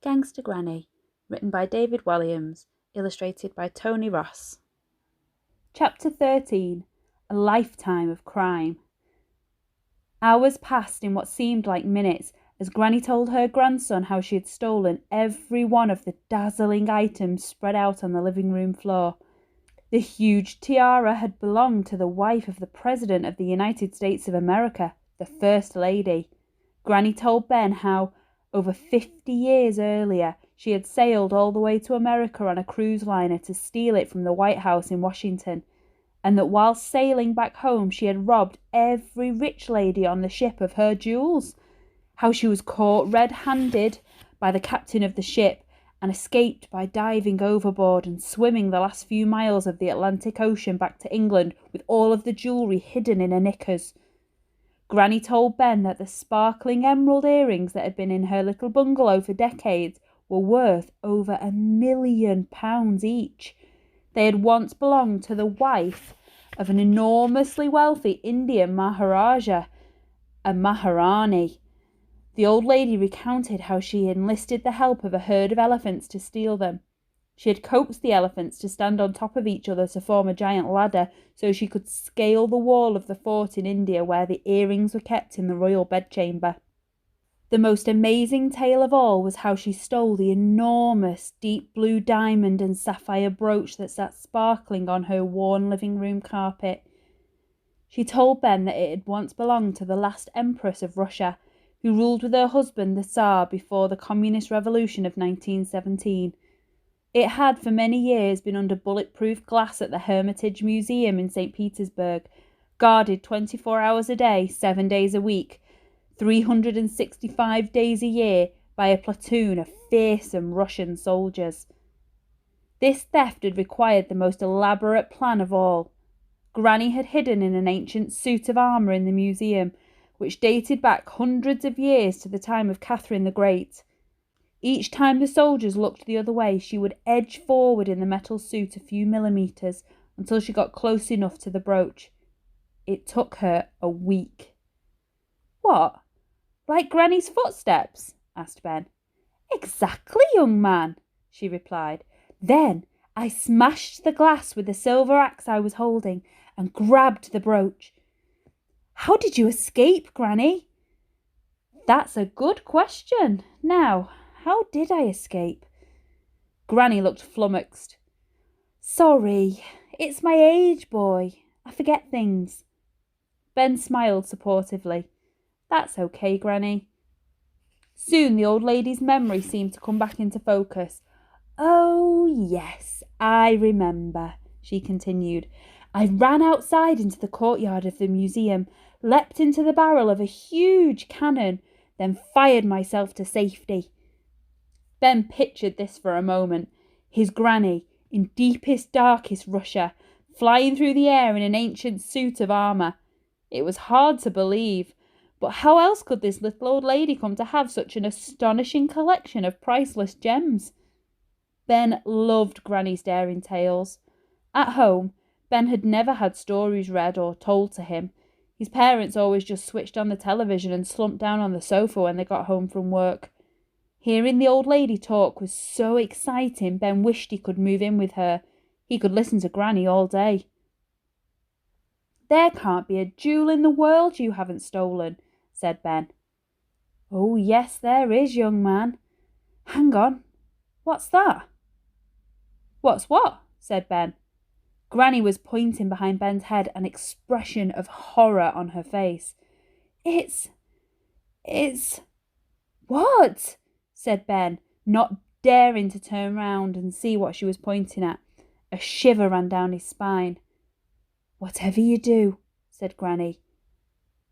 Gangsta Granny, written by David Walliams, illustrated by Tony Ross. Chapter 13. A Lifetime of Crime. Hours passed in what seemed like minutes as Granny told her grandson how she had stolen every one of the dazzling items spread out on the living room floor. The huge tiara had belonged to the wife of the President of the United States of America, the First Lady. Granny told Ben how, over 50 years earlier, she had sailed all the way to America on a cruise liner to steal it from the White House in Washington, and that while sailing back home she had robbed every rich lady on the ship of her jewels. How she was caught red-handed by the captain of the ship and escaped by diving overboard and swimming the last few miles of the Atlantic Ocean back to England with all of the jewellery hidden in her knickers. Granny told Ben that the sparkling emerald earrings that had been in her little bungalow for decades were worth over £1 million each. They had once belonged to the wife of an enormously wealthy Indian Maharaja, a Maharani. The old lady recounted how she enlisted the help of a herd of elephants to steal them. She had coaxed the elephants to stand on top of each other to form a giant ladder so she could scale the wall of the fort in India where the earrings were kept in the royal bedchamber. The most amazing tale of all was how she stole the enormous deep blue diamond and sapphire brooch that sat sparkling on her worn living room carpet. She told Ben that it had once belonged to the last empress of Russia, who ruled with her husband the Tsar before the Communist Revolution of 1917. It had for many years been under bulletproof glass at the Hermitage Museum in St. Petersburg, guarded 24 hours a day, 7 days a week, 365 days a year by a platoon of fearsome Russian soldiers. This theft had required the most elaborate plan of all. Granny had hidden in an ancient suit of armour in the museum, which dated back hundreds of years to the time of Catherine the Great. Each time the soldiers looked the other way, she would edge forward in the metal suit a few millimetres until she got close enough to the brooch. It took her a week. "What? Like Granny's footsteps?" asked Ben. "Exactly, young man," she replied. "Then I smashed the glass with the silver axe I was holding and grabbed the brooch." "How did you escape, Granny?" "That's a good question. Now, how did I escape?" Granny looked flummoxed. "Sorry, it's my age, boy. I forget things." Ben smiled supportively. "That's okay, Granny." Soon the old lady's memory seemed to come back into focus. "Oh, yes, I remember," she continued. "I ran outside into the courtyard of the museum, leapt into the barrel of a huge cannon, then fired myself to safety." Ben pictured this for a moment. His Granny, in deepest, darkest Russia, flying through the air in an ancient suit of armour. It was hard to believe, but how else could this little old lady come to have such an astonishing collection of priceless gems? Ben loved Granny's daring tales. At home, Ben had never had stories read or told to him. His parents always just switched on the television and slumped down on the sofa when they got home from work. Hearing the old lady talk was so exciting, Ben wished he could move in with her. He could listen to Granny all day. "There can't be a jewel in the world you haven't stolen," said Ben. "Oh, yes, there is, young man. Hang on, what's that?" "What's what?" said Ben. Granny was pointing behind Ben's head, an expression of horror on her face. It's... "What?" said Ben, not daring to turn round and see what she was pointing at. A shiver ran down his spine. "Whatever you do," said Granny,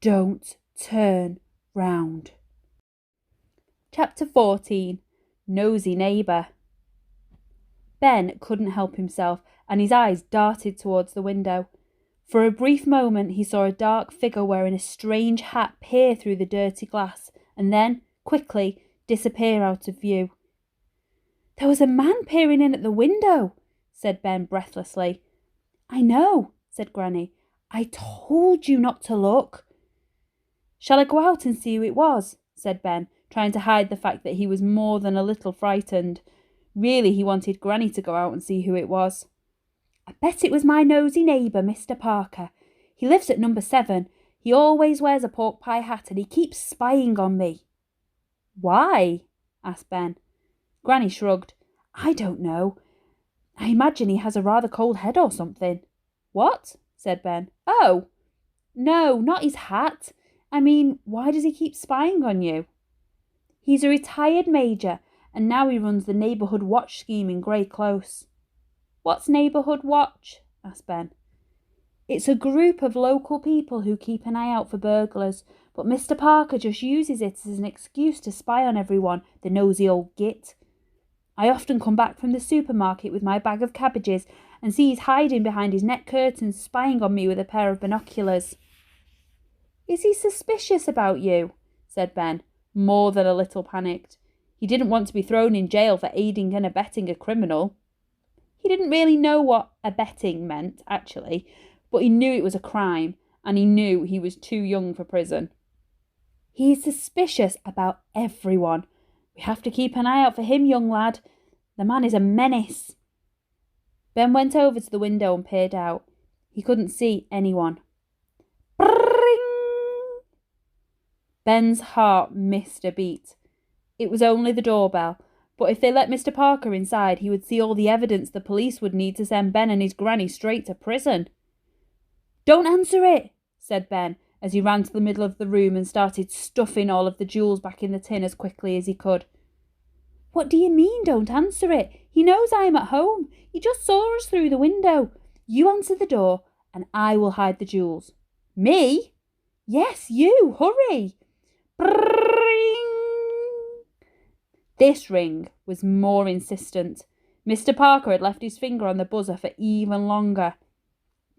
"don't turn round." Chapter 14. Nosy Neighbour. Ben couldn't help himself, and his eyes darted towards the window. For a brief moment he saw a dark figure wearing a strange hat peer through the dirty glass, and then, quickly, disappear out of view. "There was a man peering in at the window," said Ben breathlessly. "I know," said Granny. "I told you not to look." "Shall I go out and see who it was?" said Ben, trying to hide the fact that he was more than a little frightened. Really, he wanted Granny to go out and see who it was. "I bet it was my nosy neighbour, Mr. Parker. He lives at number 7. He always wears a pork pie hat and he keeps spying on me." "Why?" asked Ben. Granny shrugged. "I don't know. I imagine he has a rather cold head or something." "What?" said Ben. "Oh, no, not his hat. I mean, why does he keep spying on you?" "He's a retired major, and now he runs the neighbourhood watch scheme in Grey Close." "What's neighbourhood watch?" asked Ben. "It's a group of local people who keep an eye out for burglars, but Mr. Parker just uses it as an excuse to spy on everyone, the nosy old git. I often come back from the supermarket with my bag of cabbages and see he's hiding behind his net curtains, spying on me with a pair of binoculars." "Is he suspicious about you?" said Ben, more than a little panicked. He didn't want to be thrown in jail for aiding and abetting a criminal. He didn't really know what abetting meant, actually, but he knew it was a crime, and he knew he was too young for prison. "He's suspicious about everyone. We have to keep an eye out for him, young lad. The man is a menace." Ben went over to the window and peered out. He couldn't see anyone. Brrring! Ben's heart missed a beat. It was only the doorbell, but if they let Mr. Parker inside, he would see all the evidence the police would need to send Ben and his granny straight to prison. "Don't answer it," said Ben, as he ran to the middle of the room and started stuffing all of the jewels back in the tin as quickly as he could. "What do you mean, don't answer it? He knows I am at home. He just saw us through the window. You answer the door, and I will hide the jewels." "Me?" "Yes, you. Hurry." Brrring! This ring was more insistent. Mr. Parker had left his finger on the buzzer for even longer.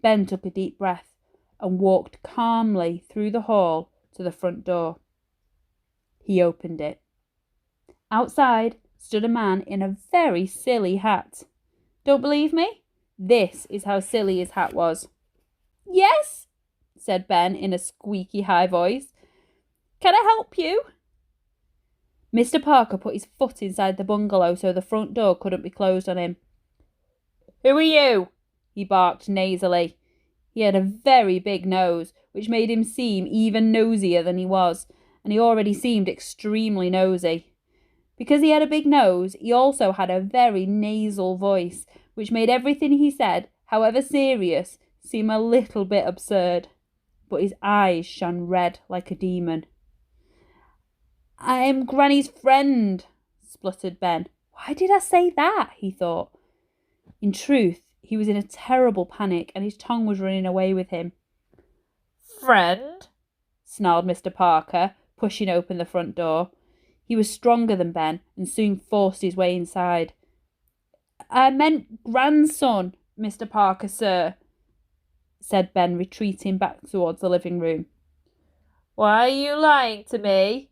Ben took a deep breath and walked calmly through the hall to the front door. He opened it. Outside stood a man in a very silly hat. Don't believe me? This is how silly his hat was. "Yes," said Ben in a squeaky high voice. "Can I help you?" Mr. Parker put his foot inside the bungalow so the front door couldn't be closed on him. "Who are you?" he barked nasally. He had a very big nose, which made him seem even nosier than he was, and he already seemed extremely nosy. Because he had a big nose, he also had a very nasal voice, which made everything he said, however serious, seem a little bit absurd. But his eyes shone red like a demon. "I am Granny's friend," spluttered Ben. Why did I say that? He thought. In truth, he was in a terrible panic and his tongue was running away with him. "Friend?" snarled Mr. Parker, pushing open the front door. He was stronger than Ben and soon forced his way inside. "I meant grandson, Mr. Parker, sir," said Ben, retreating back towards the living room. "Why are you lying to me?"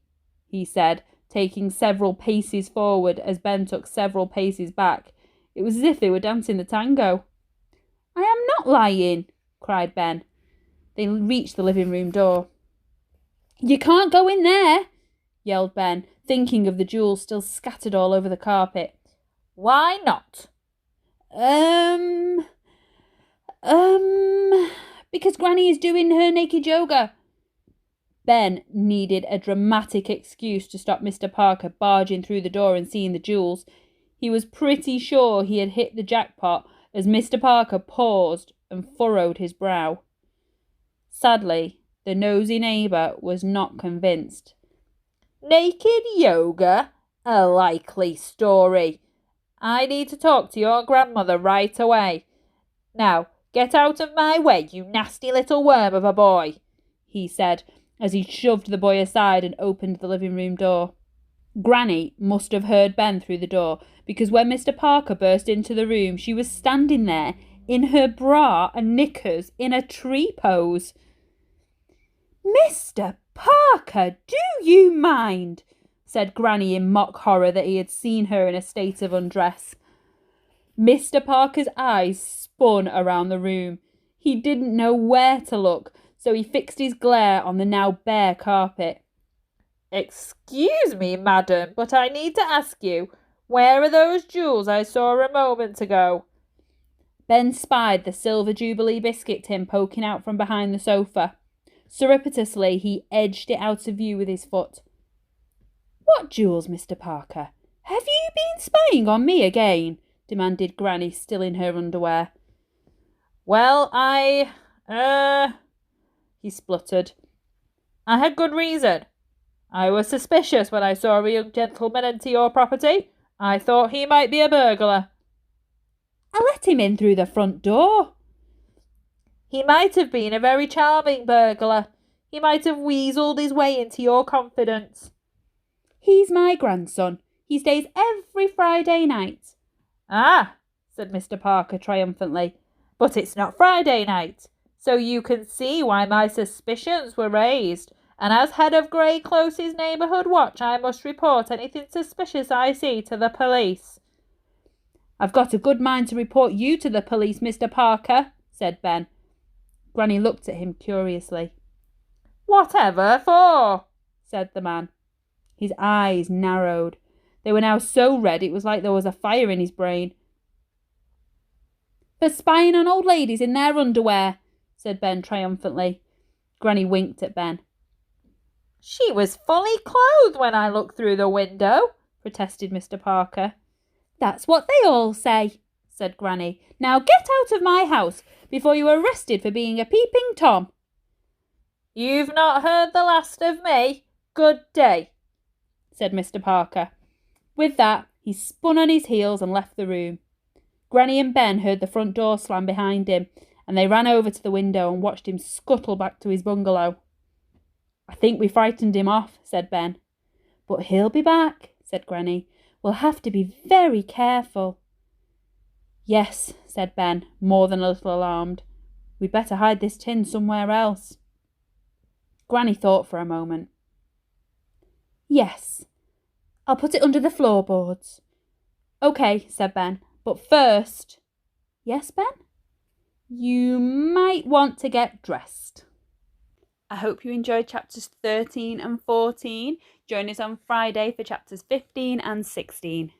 he said, taking several paces forward as Ben took several paces back. It was as if they were dancing the tango. "I am not lying," cried Ben. They reached the living room door. "You can't go in there," yelled Ben, thinking of the jewels still scattered all over the carpet. "Why not?" Because Granny is doing her naked yoga." Ben needed a dramatic excuse to stop Mr. Parker barging through the door and seeing the jewels. He was pretty sure he had hit the jackpot as Mr. Parker paused and furrowed his brow. Sadly, the nosy neighbour was not convinced. "Naked yoga? A likely story. I need to talk to your grandmother right away. Now, get out of my way, you nasty little worm of a boy," he said, as he shoved the boy aside and opened the living room door. Granny must have heard Ben through the door, because when Mr. Parker burst into the room, she was standing there in her bra and knickers in a tree pose. "Mr. Parker, do you mind?" said Granny in mock horror that he had seen her in a state of undress. Mr. Parker's eyes spun around the room. He didn't know where to look, so he fixed his glare on the now bare carpet. Excuse me, madam, but I need to ask you, where are those jewels I saw a moment ago? Ben spied the silver Jubilee biscuit tin poking out from behind the sofa. Surreptitiously, he edged it out of view with his foot. What jewels, Mr. Parker? Have you been spying on me again? Demanded Granny, still in her underwear. Well, he spluttered. I had good reason. I was suspicious when I saw a young gentleman enter your property. I thought he might be a burglar. I let him in through the front door. He might have been a very charming burglar. He might have weaseled his way into your confidence. He's my grandson. He stays every Friday night. Ah, said Mr. Parker triumphantly, but it's not Friday night, so you can see why my suspicions were raised, and as head of Grey Close's neighbourhood watch, I must report anything suspicious I see to the police. I've got a good mind to report you to the police, Mr. Parker, said Ben. Granny looked at him curiously. Whatever for? Said the man. His eyes narrowed. They were now so red it was like there was a fire in his brain. For spying on old ladies in their underwear, said Ben triumphantly. Granny winked at Ben. She was fully clothed when I looked through the window, protested Mr. Parker. That's what they all say, said Granny. Now get out of my house before you are arrested for being a peeping Tom. You've not heard the last of me. Good day, said Mr. Parker. With that, he spun on his heels and left the room. Granny and Ben heard the front door slam behind him, and they ran over to the window and watched him scuttle back to his bungalow. I think we frightened him off, said Ben. But he'll be back, said Granny. We'll have to be very careful. Yes, said Ben, more than a little alarmed. We'd better hide this tin somewhere else. Granny thought for a moment. Yes, I'll put it under the floorboards. OK, said Ben, but first... Yes, Ben? You might want to get dressed. I hope you enjoyed chapters 13 and 14. Join us on Friday for chapters 15 and 16.